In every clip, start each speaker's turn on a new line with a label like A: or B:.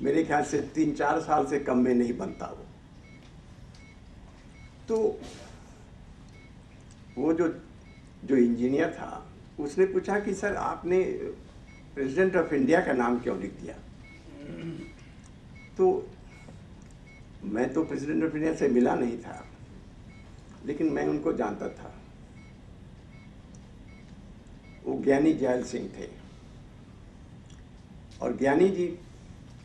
A: मेरे ख्याल से 3-4 साल से कम में नहीं बनता वो। तो वो जो जो इंजीनियर था उसने पूछा कि सर आपने प्रेसिडेंट ऑफ इंडिया का नाम क्यों लिख दिया? तो मैं तो प्रेसिडेंट ऑफ इंडिया से मिला नहीं था, लेकिन मैं उनको जानता था। वो ज्ञानी जैल सिंह थे, और ज्ञानी जी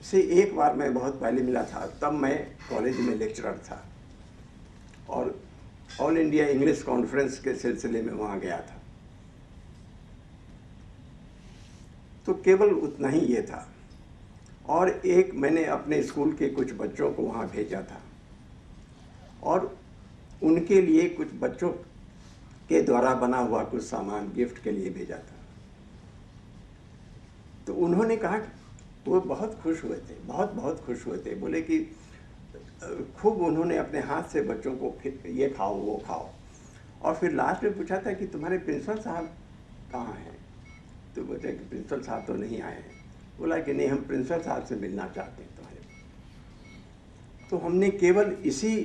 A: से एक बार मैं बहुत पहले मिला था, तब मैं कॉलेज में लेक्चरर था और ऑल इंडिया इंग्लिश कॉन्फ्रेंस के सिलसिले में वहाँ गया था। तो केवल उतना ही ये था, और एक मैंने अपने स्कूल के कुछ बच्चों को वहाँ भेजा था और उनके लिए कुछ बच्चों के द्वारा बना हुआ कुछ सामान गिफ्ट के लिए भेजा था। तो उन्होंने कहा कि वो बहुत खुश हुए थे, बहुत खुश हुए थे। बोले कि खूब उन्होंने अपने हाथ से बच्चों को ये खाओ वो खाओ, और फिर लास्ट में पूछा था कि तुम्हारे प्रिंसिपल साहब कहाँ हैं? तो बोलते कि प्रिंसिपल साहब तो नहीं आए हैं। बोला कि नहीं, हम प्रिंसिपल साहब से मिलना चाहते हैं तुम्हारे। तो हमने केवल इसी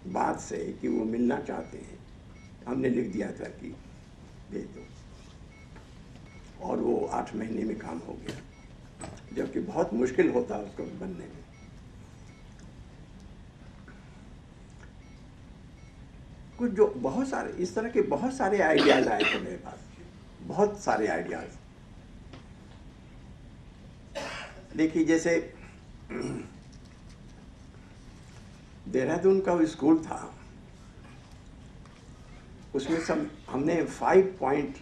A: बात से कि वो मिलना चाहते हैं, हमने लिख दिया था कि भेज दो, और वो 8 महीने में काम हो गया, जबकि बहुत मुश्किल होता है उसको बनने में। कुछ जो बहुत सारे इस तरह के बहुत सारे आइडियाज आए थे मेरे पास, बहुत सारे आइडियाज। देखिए, जैसे देहरादून का वो स्कूल था, उसमें सब हमने 5 पॉइंट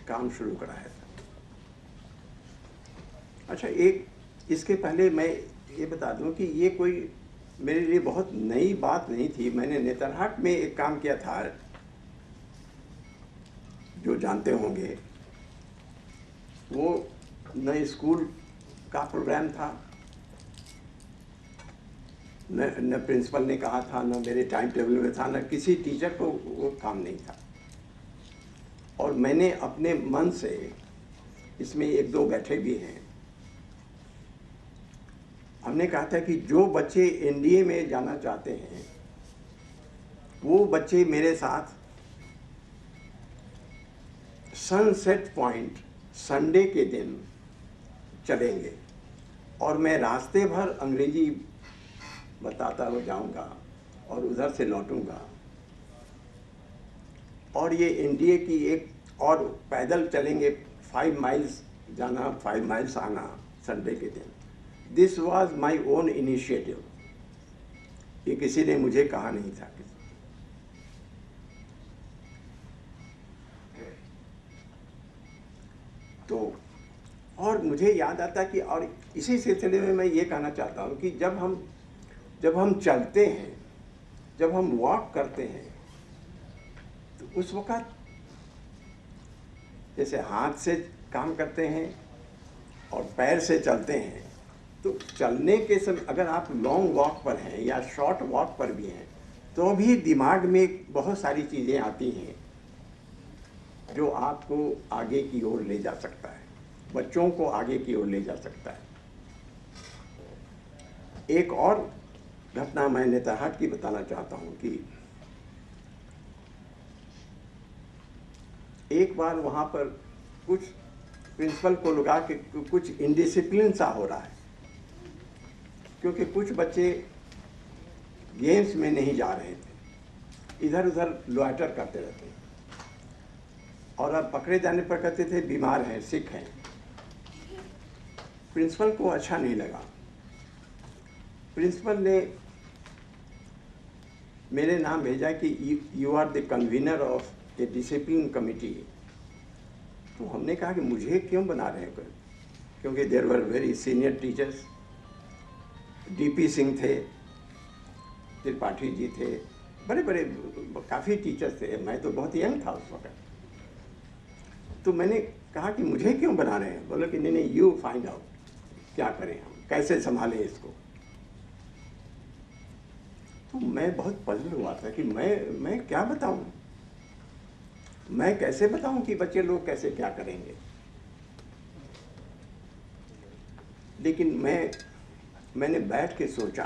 A: काम शुरू कराया था। अच्छा, एक इसके पहले मैं ये बता दूं कि ये कोई मेरे लिए बहुत नई बात नहीं थी। मैंने नेतरहाट में एक काम किया था, जो जानते होंगे। वो नए स्कूल का प्रोग्राम था, न प्रिंसिपल ने कहा था, न मेरे टाइम टेबल में था, न किसी टीचर को वो काम नहीं था। और मैंने अपने मन से, इसमें 1-2 बैठे भी हैं, हमने कहा था कि जो बच्चे एनडीए में जाना चाहते हैं वो बच्चे मेरे साथ सनसेट पॉइंट संडे के दिन चलेंगे, और मैं रास्ते भर अंग्रेजी बताता हुआ जाऊंगा और उधर से लौटूंगा। और ये एनडीए की एक, और पैदल चलेंगे 5 माइल्स जाना 5 माइल्स आना संडे के दिन। This was my own initiative, ये किसी ने मुझे कहा नहीं था। तो और मुझे याद आता कि, और इसी सिलसिले में मैं ये कहना चाहता हूँ कि जब हम चलते हैं, जब हम वॉक करते हैं, तो उस वक़्त जैसे हाथ से काम करते हैं और पैर से चलते हैं, तो चलने के समय अगर आप लॉन्ग वॉक पर हैं या शॉर्ट वॉक पर भी हैं, तो भी दिमाग में बहुत सारी चीज़ें आती हैं जो आपको आगे की ओर ले जा सकता है, बच्चों को आगे की ओर ले जा सकता है। एक और घटना मैं नेतरहाट की बताना चाहता हूँ कि एक बार वहाँ पर कुछ प्रिंसिपल को लगा कि कुछ इंडिसिप्लिन सा हो रहा है, क्योंकि कुछ बच्चे गेम्स में नहीं जा रहे थे, इधर उधर लॉइटर करते रहते, और अब पकड़े जाने पर कहते थे बीमार हैं, सिक हैं। प्रिंसिपल को अच्छा नहीं लगा। प्रिंसिपल ने मेरे नाम भेजा कि you are the convener of a discipline committee. तो हमने कहा कि मुझे क्यों बना रहे हैं, क्योंकि there were very senior teachers, D P Singh थे, त्रिपाठी जी थे, बड़े बड़े काफ़ी टीचर्स थे, मैं तो बहुत यंग था उस वक्त। तो मैंने कहा कि मुझे क्यों बना रहे हैं? बोले कि नहीं नहीं, यू फाइंड आउट, क्या करें हम, कैसे संभालें इसको। तो मैं बहुत पजल हुआ था कि मैं क्या बताऊं, मैं कैसे बताऊं कि बच्चे लोग कैसे क्या करेंगे। लेकिन मैं मैंने बैठ के सोचा,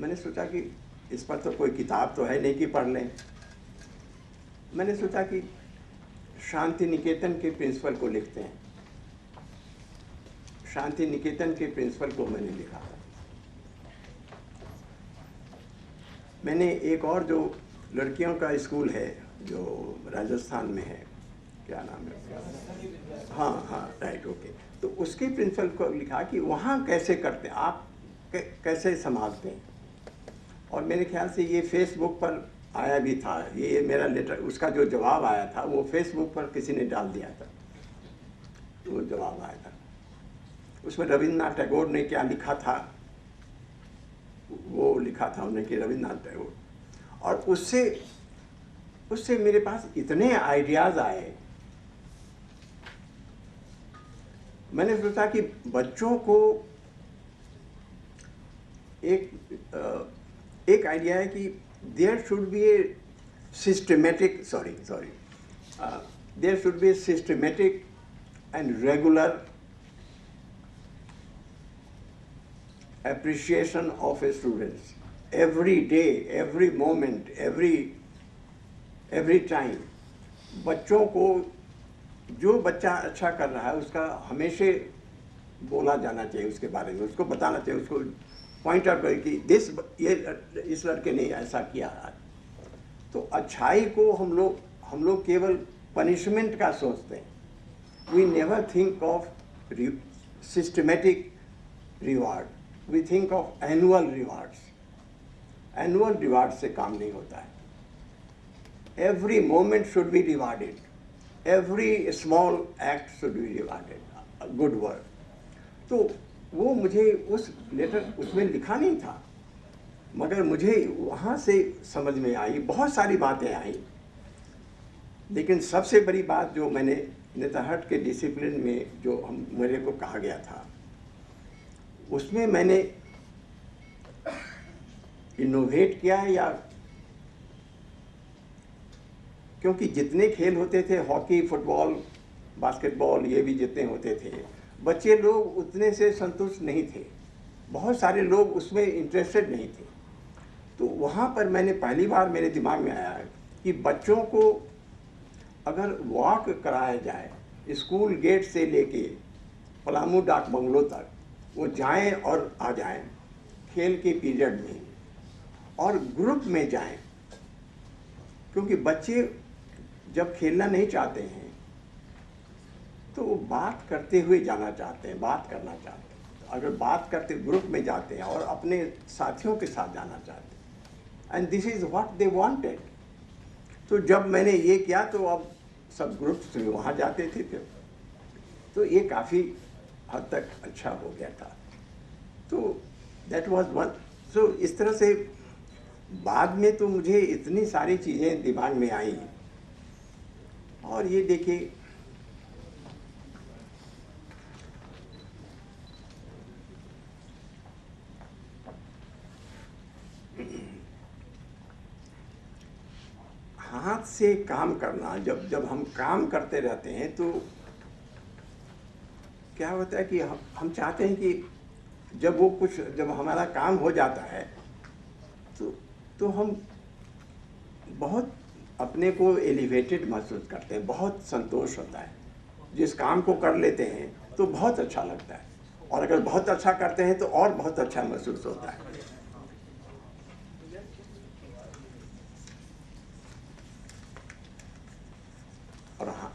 A: मैंने सोचा कि इस पर तो कोई किताब तो है नहीं कि पढ़ लें। मैंने सोचा कि शांति निकेतन के प्रिंसिपल को लिखते हैं। शांति निकेतन के प्रिंसिपल को मैंने लिखा। मैंने एक और जो लड़कियों का स्कूल है जो राजस्थान में है, क्या नाम है, हाँ हाँ राइट ओके, तो उसके प्रिंसिपल को लिखा कि वहाँ कैसे करते हैं आप, कैसे संभालते हैं। और मेरे ख्याल से ये फेसबुक पर आया भी था, ये मेरा लेटर, उसका जो जवाब आया था वो फेसबुक पर किसी ने डाल दिया था, वो जवाब आया था। उसमें रविन्द्रनाथ टैगोर ने क्या लिखा था, वो लिखा था उन्होंने कि रविन्द्रनाथ टैगोर, और उससे मेरे पास इतने आइडियाज़ आए। मैंने सोचा कि बच्चों को एक आइडिया है कि there should be a systematic there should be a systematic and regular appreciation of a students every day, every moment, every time। बच्चों को, जो बच्चा अच्छा कर रहा है उसका हमेशा बोला जाना चाहिए, उसके बारे में उसको बताना चाहिए, उसको पॉइंट आउट करें कि इस लड़के ने ऐसा किया है। तो अच्छाई को हम लोग केवल पनिशमेंट का सोचते हैं। We never think of systematic reward, we think of annual rewards। annual rewards से काम नहीं होता है। every moment should be rewarded, every small act should be rewarded, a good word। तो वो मुझे उस लेटर उसमें लिखा नहीं था, मगर मुझे वहाँ से समझ में आई, बहुत सारी बातें आई। लेकिन सबसे बड़ी बात जो मैंने नेतरहाट के डिसिप्लिन में जो मेरे को कहा गया था, उसमें मैंने इनोवेट किया है, या क्योंकि जितने खेल होते थे, हॉकी, फुटबॉल, बास्केटबॉल, ये भी जितने होते थे, बच्चे लोग उतने से संतुष्ट नहीं थे, बहुत सारे लोग उसमें इंटरेस्टेड नहीं थे। तो वहाँ पर मैंने पहली बार मेरे दिमाग में आया कि बच्चों को अगर वॉक कराया जाए स्कूल गेट से लेके पलामू डाक बंगलो तक, वो जाएं और आ जाएं खेल के पीरियड में, और ग्रुप में जाएं, क्योंकि बच्चे जब खेलना नहीं चाहते हैं तो वो बात करते हुए जाना चाहते हैं, बात करना चाहते हैं। अगर बात करते ग्रुप में जाते हैं और अपने साथियों के साथ जाना चाहते हैं, and this is what they wanted. तो जब मैंने ये किया तो अब सब ग्रुप्स वहाँ जाते थे फिर, तो ये काफ़ी हद तक अच्छा हो गया था। तो दैट वाज वन। सो इस तरह से बाद में तो मुझे इतनी सारी चीज़ें दिमाग में आई। और ये देखिए, हाथ से काम करना, जब हम काम करते रहते हैं तो क्या होता है कि हम चाहते हैं कि जब हमारा काम हो जाता है तो हम बहुत अपने को एलिवेटेड महसूस करते हैं, बहुत संतोष होता है। जिस काम को कर लेते हैं तो बहुत अच्छा लगता है, और अगर बहुत अच्छा करते हैं तो और बहुत अच्छा महसूस होता है। और हाँ,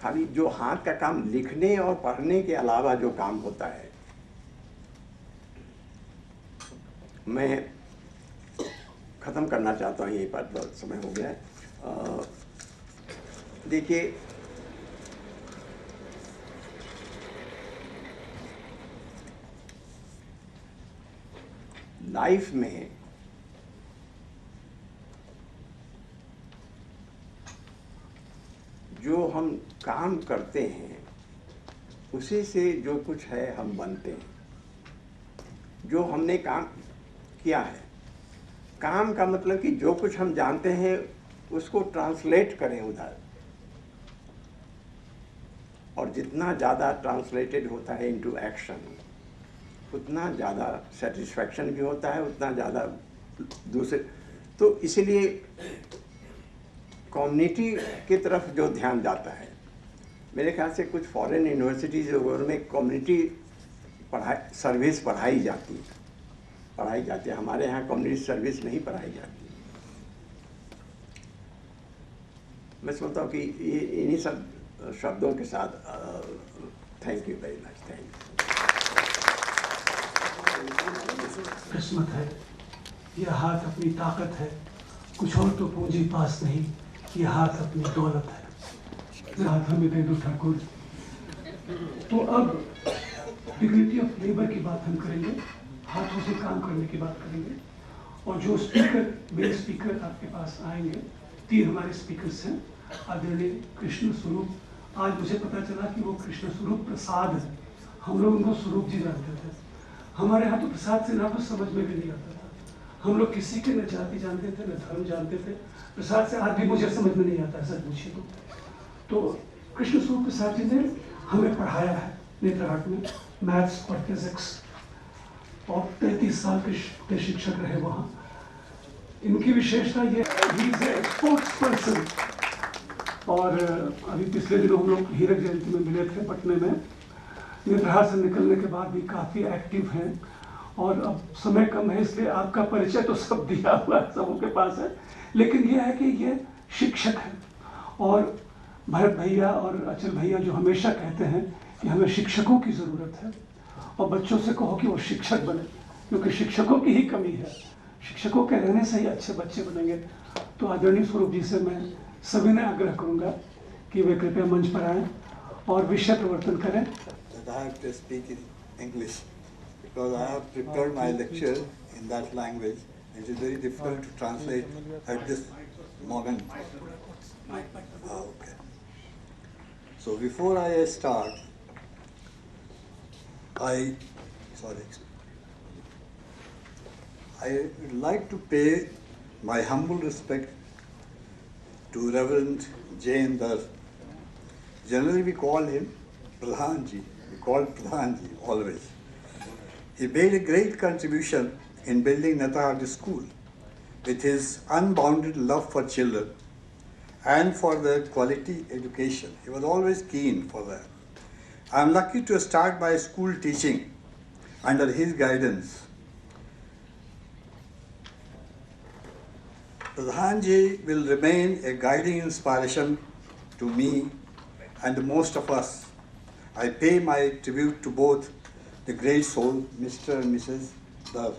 A: खाली जो हाथ का काम लिखने और पढ़ने के अलावा जो काम होता है, मैं ख़त्म करना चाहता हूँ, यहीं पर बहुत समय हो गया है। देखिए, लाइफ में जो हम काम करते हैं उसी से जो कुछ है हम बनते हैं। जो हमने काम किया है, काम का मतलब कि जो कुछ हम जानते हैं उसको ट्रांसलेट करें उधर, और जितना ज़्यादा ट्रांसलेटेड होता है इनटू एक्शन, उतना ज़्यादा सेटिस्फैक्शन भी होता है, उतना ज़्यादा दूसरे। तो इसीलिए कम्युनिटी की तरफ जो ध्यान जाता है, मेरे ख्याल से कुछ फॉरेन यूनिवर्सिटीज़ वगैरह में कम्युनिटी सर्विस पढ़ाई जाती है। हमारे यहाँ कम्युनिटी सर्विस नहीं पढ़ाई जाती। मैं समझता हूँ कि ये इन्हीं सब शब्दों के साथ thank you very much. Thank you.
B: किस्मत है, यह हाथ अपनी ताकत है, कुछ और तो पूंजी पास नहीं, यह हाथ अपनी दौलत है। हाथ हमें दे दो ठाकुर। तो अब डिग्निटी ऑफ लेबर की बात हम करेंगे, हाथों से काम करने की बात करेंगे। और जो स्पीकर, मेरे स्पीकर आपके पास आएंगे, 3 हमारे स्पीकर्स हैं। आदरणीय कृष्ण स्वरूप, आज मुझे पता चला कि वो कृष्ण स्वरूप प्रसाद है। हम लोग उनको स्वरूप जी जानते थे। हमारे यहाँ तो प्रसाद से ना कुछ समझ में भी नहीं आता था। हम लोग किसी के न जाति जानते थे, न धर्म जानते थे। प्रसाद से आज भी मुझे समझ में नहीं आता, सच पूछिए तो कृष्ण स्वरूप प्रसाद जी ने हमें पढ़ाया है नेत्रहाट में मैथ्स और फिजिक्स, और 33 साल के शिक्षक रहे वहाँ। इनकी विशेषता ये स्पोर्ट्स पर्सन। और अभी पिछले दिनों हम लोग हीरक जयंती में मिले थे पटने में। नेत्रहाट से निकलने के बाद भी काफ़ी एक्टिव हैं। और अब समय कम है, इसलिए आपका परिचय तो सब दिया हुआ है, सबों के पास है। लेकिन यह है कि ये शिक्षक हैं। और भरत भैया और अचल भैया जो हमेशा कहते हैं कि हमें शिक्षकों की ज़रूरत है, और बच्चों से कहो कि वो शिक्षक बने, क्योंकि शिक्षकों की ही कमी है। शिक्षकों के रहने से ही अच्छे बच्चे बनेंगे। तो आदरणीय स्वरूप जी से मैं सविनय आग्रह करूंगा कि वे कृपया मंच पर आएं और विषय प्रवर्तन करें।
C: I have to speak in English because I have prepared my lecture in that language. It is very difficult to translate at this moment. Okay. So before I start, I would like to pay my humble respect to Reverend Jain Dar. Generally we call him Pradhan Ji. We call Pradhan Ji always. He made a great contribution in building Netrahati School with his unbounded love for children and for their quality education. He was always keen for that. I am lucky to start my school teaching under his guidance. Pradhan Ji will remain a guiding inspiration to me and most of us. I pay my tribute to both the great soul, Mr. and Mrs. Dar.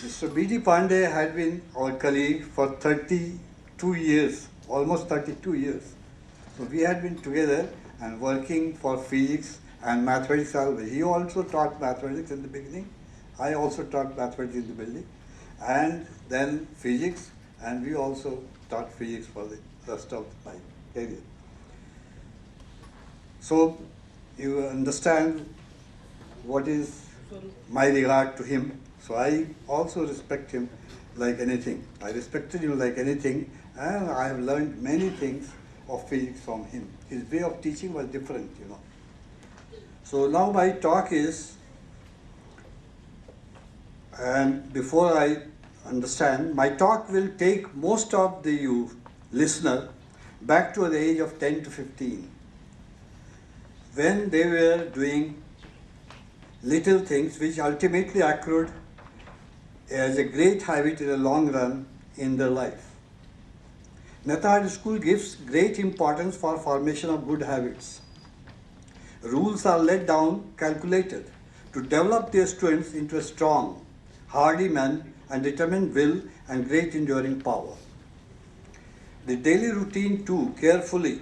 C: Mr. B.D. Pandey had been our colleague for 32 years, almost 32 years. So we had been together and working for physics and mathematics always. He also taught mathematics in the beginning. I also taught mathematics in the beginning. And then physics, and we also taught physics for the rest of my career. So you understand what is my regard to him. So I also respect him like anything. I respected him like anything, and I have learned many things of physics from him. His way of teaching was different, you know. So now my talk is, and before I understand, my talk will take most of the listener back to the age of 10 to 15, when they were doing little things which ultimately accrued as a great habit in the long run in their life. Netrahati School gives great importance for formation of good habits. Rules are laid down calculated to develop their students into a strong, hardy men and determined will and great enduring power. The daily routine too carefully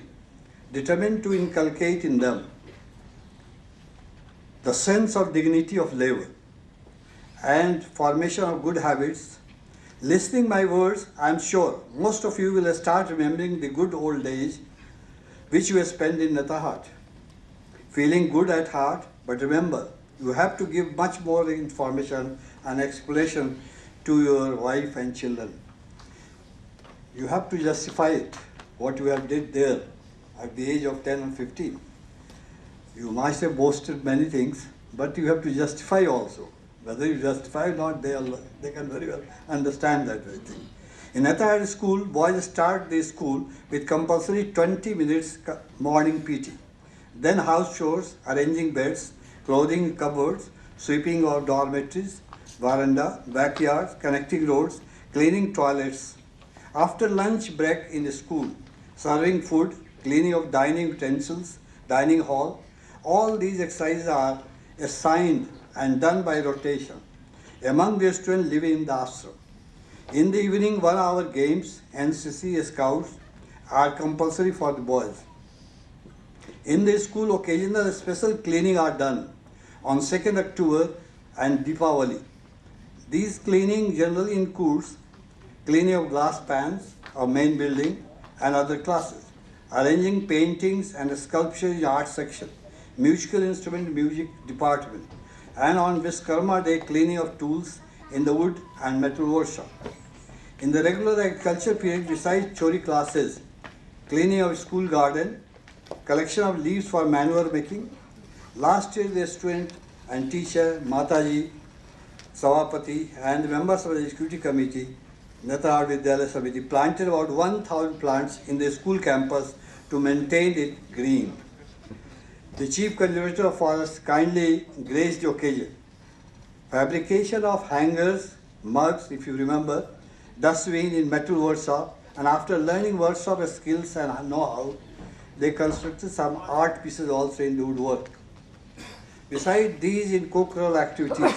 C: determined to inculcate in them the sense of dignity of labor and formation of good habits. Listening my words, I am sure most of you will start remembering the good old days which you spent in Netrahati. Feeling good at heart, but remember, you have to give much more information and explanation to your wife and children. You have to justify it, what you have did there at the age of 10 and 15. You must have boasted many things, but you have to justify also. Whether you justify or not, they can very well understand that very thing. In Netherhard school, boys start the school with compulsory 20 minutes morning PT. Then house chores, arranging beds, clothing in cupboards, sweeping of dormitories, veranda, backyards, connecting roads, cleaning toilets. After lunch break in the school, serving food, cleaning of dining utensils, dining hall, all these exercises are assigned and done by rotation among the students living in the ashram. In the evening, 1 hour games, NCC, Scouts are compulsory for the boys. In the school, occasional special cleaning are done on 2nd October and Deepavali. These cleaning generally includes cleaning of glass pans of main building and other classes, arranging paintings and sculpture in art section, musical instrument music department, and on Vishkarma Day cleaning of tools in the wood and metal workshop. In the regular agriculture period, besides chori classes, cleaning of school garden, collection of leaves for manure making. Last year, the student and teacher, Mataji, Savapati, and the members of the executive committee, Netherhard Vidyalaya Samiti, planted about 1,000 plants in the school campus to maintain it green. The chief conservator of forest kindly graced the occasion. Fabrication of hangers, mugs, if you remember, dustbin in metal workshop, and after learning workshop skills and know-how, they constructed some art pieces also in the woodwork. Besides these in co-curricular activities,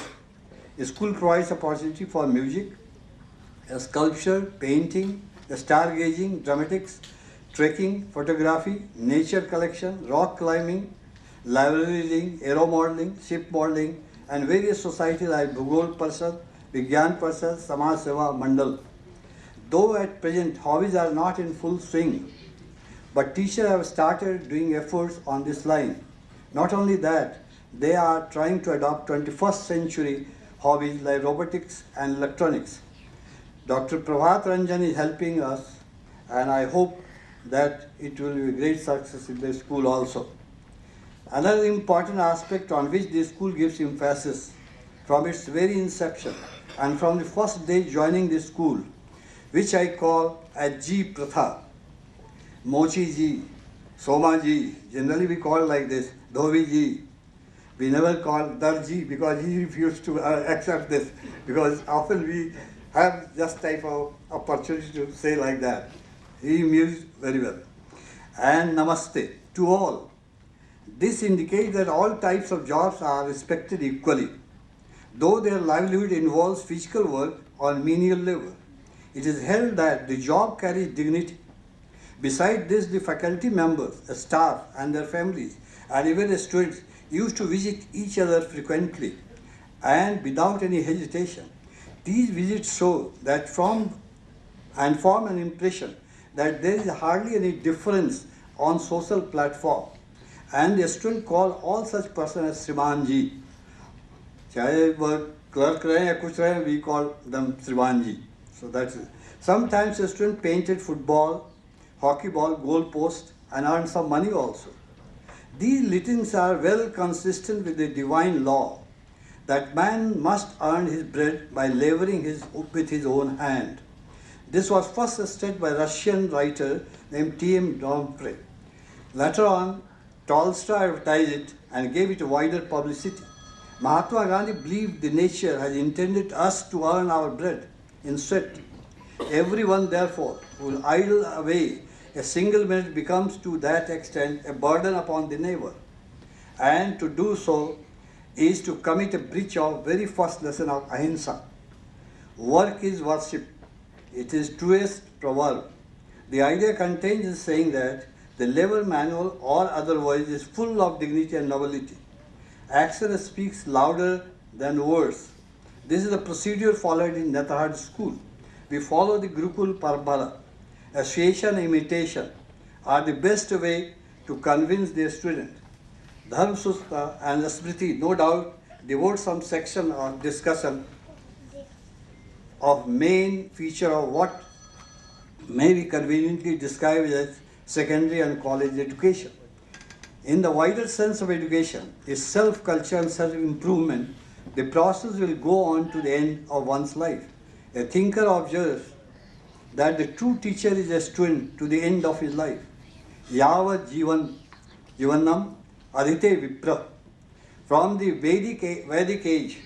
C: the school provides opportunity for music, sculpture, painting, stargazing, dramatics, trekking, photography, nature collection, rock climbing, library reading, aero modeling, ship modeling, and various societies like Bhugol Parshad, Vigyan Parshad, Samaj Seva Mandal. Though at present hobbies are not in full swing, but teachers have started doing efforts on this line. Not only that, they are trying to adopt 21st century hobbies like robotics and electronics. Dr. Prabhat Ranjan is helping us, and I hope that it will be a great success in the school also. Another important aspect on which the school gives emphasis from its very inception and from the first day joining the school, which I call as Ji Pratha. Mochi Ji, Soma Ji, generally we call like this, Dhobi Ji. We never call Dar Ji because he refused to accept this, because often we have just type of opportunity to say like that. He mused very well. And Namaste to all. This indicates that all types of jobs are respected equally, though their livelihood involves physical work or menial labor. It is held that the job carries dignity. Besides this, the faculty members, staff and their families, and even the students used to visit each other frequently and without any hesitation. These visits show that form an impression that there is hardly any difference on social platform, and the student call all such persons as Shriman Ji. Chahe wo clerk rahe ya kuch rahe, we call them Shriman Ji. So that's it. Sometimes a student painted football, hockey ball, goal post, and earned some money also. These litings are well consistent with the divine law that man must earn his bread by laboring with his own hand. This was first stated by a Russian writer named T.M. Domfrey. Later on, Tolstoy advertised it and gave it wider publicity. Mahatma Gandhi believed the nature has intended us to earn our bread in sweat. Everyone, therefore, who will idle away a single minute becomes to that extent a burden upon the neighbor. And to do so is to commit a breach of very first lesson of ahimsa. Work is worship. It is truest proverb. The idea contains in saying that the labor manual or otherwise is full of dignity and nobility. Action speaks louder than words. This is the procedure followed in Netherhard school. We follow the Gurukul Parambara. Association and imitation are the best way to convince their student. Dharma Sutra and Smriti, no doubt, devote some section or discussion of main feature of what may be conveniently described as secondary and college education. In the wider sense of education, is self-culture and self-improvement, the process will go on to the end of one's life. A thinker observes that the true teacher is a student to the end of his life. Yava Jivanam Adite Vipra. From the Vedic age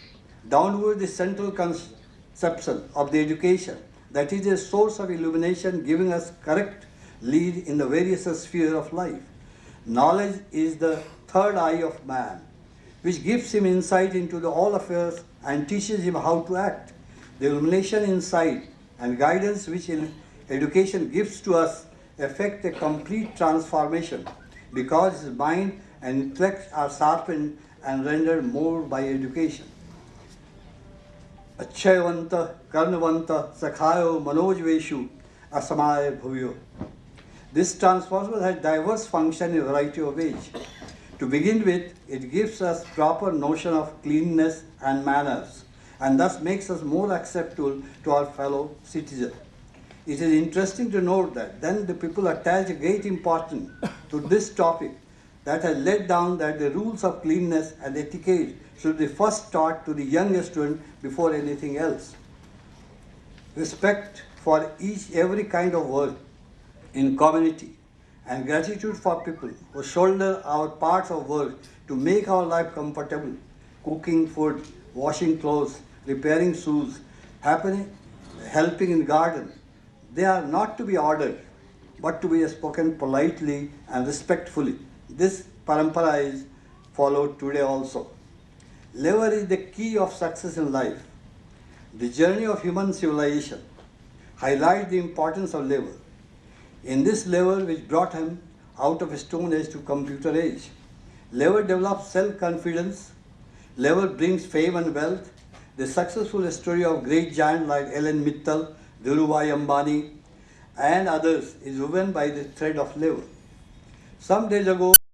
C: downward, the central conception of the education, that is a source of illumination giving us correct lead in the various spheres of life. Knowledge is the third eye of man, which gives him insight into all affairs and teaches him how to act. The illumination, insight, and guidance which education gives to us effect a complete transformation, because his mind and intellect are sharpened and rendered more by education. Achayavanta, Karnavanta, Sakhayo, Manojveshu, Asamaya Bhuvyo. This transformer has diverse function in a variety of ways. To begin with, it gives us proper notion of cleanliness and manners, and thus makes us more acceptable to our fellow citizens. It is interesting to note that then the people attach a great importance to this topic, that has laid down that the rules of cleanliness and etiquette should be first taught to the young student before anything else. Respect for every kind of work in community and gratitude for people who shoulder our parts of work to make our life comfortable, cooking food, washing clothes, repairing shoes, helping in garden. They are not to be ordered, but to be spoken politely and respectfully. This parampara is followed today also. Labor is the key of success in life. The journey of human civilization highlights the importance of labor. In this labor which brought him out of Stone Age to Computer Age, labor develops self-confidence, labor brings fame and wealth. The successful story of great giants like Ellen Mittal, Dhirubhai Ambani, and others is woven by the thread of labor. Some days ago,